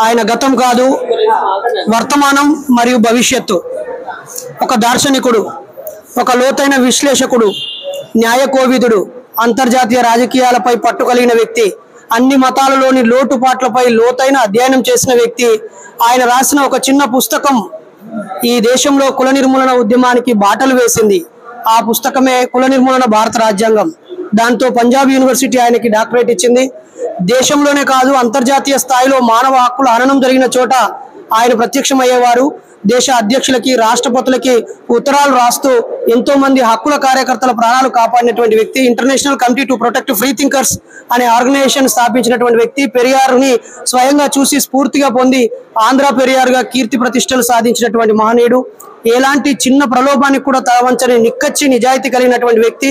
ఆయన గతం కాదు, వర్తమానం మరియు భవిష్యత్తు. ఒక దార్శనికుడు, ఒక లోతైన విశ్లేషకుడు, న్యాయకోవిదుడు, అంతర్జాతీయ రాజకీయాలపై పట్టు కలిగిన వ్యక్తి, అన్ని మతాలలోని లోటుపాట్లపై లోతైన అధ్యయనం చేసిన వ్యక్తి. ఆయన రాసిన ఒక చిన్న పుస్తకం ఈ దేశంలో కుల నిర్మూలన ఉద్యమానికి బాటలు వేసింది. ఆ పుస్తకమే కుల నిర్మూలన భారత రాజ్యాంగం. దాంతో పంజాబ్ యూనివర్సిటీ ఆయనకి డాక్టరేట్ ఇచ్చింది. దేశంలోనే కాదు, అంతర్జాతీయ స్థాయిలో మానవ హక్కుల హననం జరిగిన చోట ఆయన ప్రత్యక్షమయ్యేవారు. దేశ అధ్యక్షులకి, రాష్ట్రపతులకి ఉత్తరాలు రాస్తూ ఎంతో మంది హక్కుల కార్యకర్తల ప్రాణాలు కాపాడినటువంటి వ్యక్తి. International committee to protect free thinkers అనే ఆర్గనైజేషన్ స్థాపించినటువంటి వ్యక్తి. పెరియారుని స్వయంగా చూసి స్ఫూర్తిగా పొంది ఆంధ్ర పెరియారుగా కీర్తి ప్రతిష్టలు సాధించినటువంటి మహనీయుడు. ఎలాంటి చిన్న ప్రలోభానికి కూడా తలవంచని నిక్కచ్చి నిజాయితీ కలిగినటువంటి వ్యక్తి.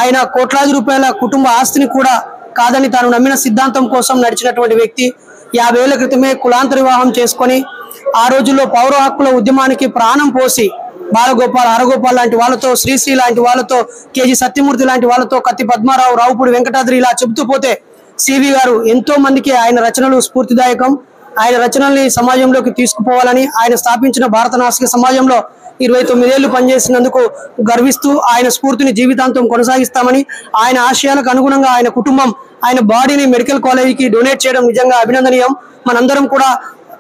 ఆయన కోట్లాది రూపాయల కుటుంబ ఆస్తిని కూడా కాదని తాను నమ్మిన సిద్ధాంతం కోసం నడిచినటువంటి వ్యక్తి. 50 ఏళ్ల క్రితమే కులాంతర వివాహం చేసుకొని ఆ రోజుల్లో పౌర హక్కుల ఉద్యమానికి ప్రాణం పోసి బాలగోపాల్, హరగోపాల్ లాంటి వాళ్ళతో, శ్రీశ్రీ లాంటి వాళ్ళతో, కేజీ సత్యమూర్తి లాంటి వాళ్ళతో, కత్తి పద్మారావు, రావుపూడి వెంకటాద్రి ఇలా చెబుతూ పోతే సివి గారు ఎంతో మందికి ఆయన రచనలు స్ఫూర్తిదాయకం. ఆయన రచనల్ని సమాజంలోకి తీసుకుపోవాలని, ఆయన స్థాపించిన భారత నాస్తిక సమాజంలో 29 ఏళ్లు పనిచేసినందుకు గర్విస్తూ ఆయన స్ఫూర్తిని జీవితాంతం కొనసాగిస్తామని, ఆయన ఆశయాలకు అనుగుణంగా ఆయన కుటుంబం ఆయన బాడీని మెడికల్ కాలేజీకి డొనేట్ చేయడం నిజంగా అభినందనీయం. మనందరం కూడా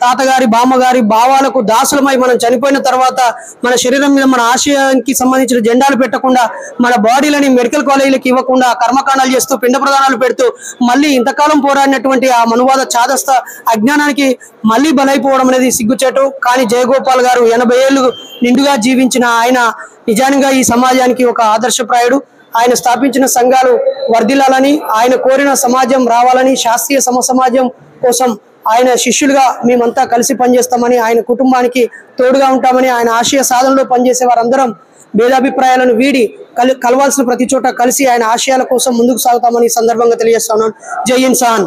తాతగారి, బామ్మగారి భావాలకు దాసులమై మనం చనిపోయిన తర్వాత మన శరీరం మీద మన ఆశయానికి సంబంధించిన జెండాలు పెట్టకుండా, మన బాడీలని మెడికల్ కాలేజీలకు ఇవ్వకుండా కర్మకాండాలు చేస్తూ పిండ ప్రదానాలు పెడుతూ మళ్ళీ ఇంతకాలం పోరాడినటువంటి ఆ మనువాద చాదస్త అజ్ఞానానికి మళ్ళీ బలైపోవడం అనేది సిగ్గుచేటు. కానీ జయగోపాల్ గారు 80 ఏళ్ళు నిండుగా జీవించిన ఆయన నిజానికి ఈ సమాజానికి ఒక ఆదర్శప్రాయుడు. ఆయన స్థాపించిన సంఘాలు వర్ధిల్లాలని, ఆయన కోరిన సమాజం రావాలని, శాస్త్రీయ సమాజం కోసం ఆయన శిష్యులుగా మేమంతా కలిసి పనిచేస్తామని, ఆయన కుటుంబానికి తోడుగా ఉంటామని, ఆయన ఆశయ సాధనలో పనిచేసే వారందరం భేదాభిప్రాయాలను వీడి కలవాల్సిన ప్రతి చోట కలిసి ఆయన ఆశయాల కోసం ముందుకు సాగుతామని సందర్భంగా తెలియజేస్తున్నాను. జై ఇన్సాన్.